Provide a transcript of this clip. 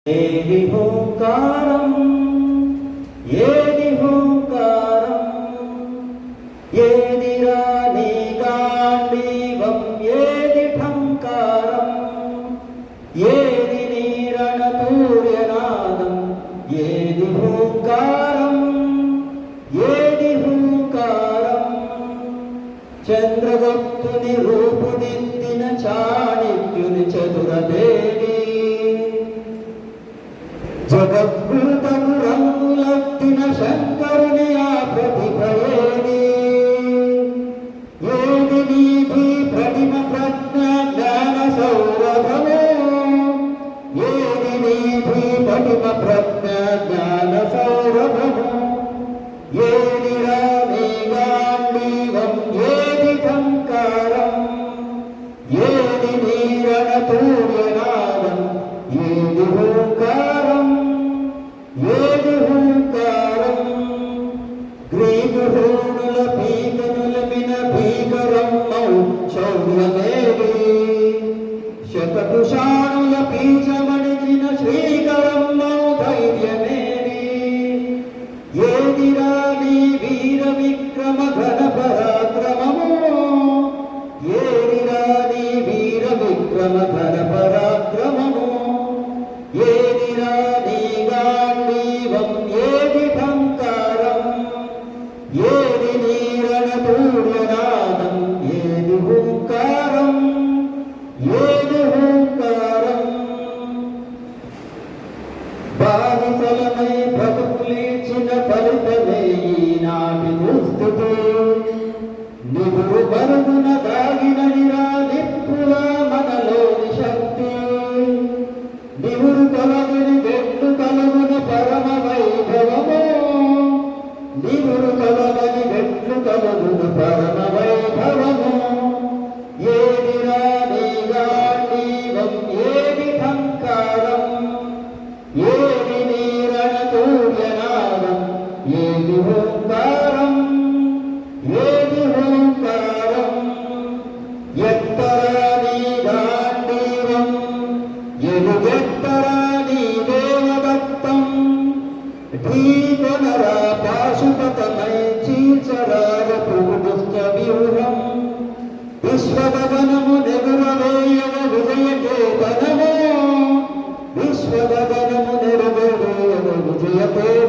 ఏది హోంకారం ఏది హోంకారం ఏదిరా నీ గాంధీవం ఏది ఠంకారం ఏది నీ రణతూర్యనాదం ఏది హోంకారం ఏది హోంకారం చంద్రగుప్తుని రూపుదిద్దిన చాణిక్యుని చతురవేణి జగద్గురుతము రంగులెత్తిన శంకరుని ఆ ప్రతిభయేది ఏది నీతి ప్రతిమ ప్రజ్ఞ జ్ఞాన సౌరభము ఏది నీతి ప్రతిమ ప్రజ్ఞ జ్ఞాన సౌరభము ఏది రాని గాంధీవం ఏది ఠంకారం ఏది నీరణ తూర్యనాదం ఏది హోంకారం ఏది హోంకారం గ్రీకు హోనుల పీకనులమిన భీకరమ్మౌ శౌర్యమేది శతకుశానుల పీచమణిచిన శ్రీకరమ్మౌ ధైర్యమేది ఏది రాని వీర విక్రమ ఘన పరాక్రమము ఏది రాని వీర విక్రమ ఘన పరాక్రమము ఏది రాని గాంధీవం ఏది ఠంకారం ఏది నీరణ తూర్యనాదం ఏది హోంకారం ఏది హోంకారం బాధితులమై బ్రతుకులీచిన ఫలితమే ఈనాటి దుస్థితి నిగురు బరుగున దాగిన నిరానిప్పుల మనలోని శక్తి నివురు తొలగిని గెట్టు కలుగుని పరమ వైభవము నివురు తొలగని గెట్లు కలుగుని పరమ వైభవము ఏది రాని గాంధీవం ఏది ఠంకారం ఏది నీరణ తూర్యనాదం ఏది హోంకారం ఏది హోంకారం ఎత్తరాని గాంధీవం ఎలుగెత్తరాని దేవదత్తం ఢీకొనరా పాశుపతమై చీల్చరాగపు దుష్ట వ్యూహం విశ్వగగనము నెగురవేయగ విజయకేతనము విశ్వగగనము నెరుగవేయగ విజయకేతనము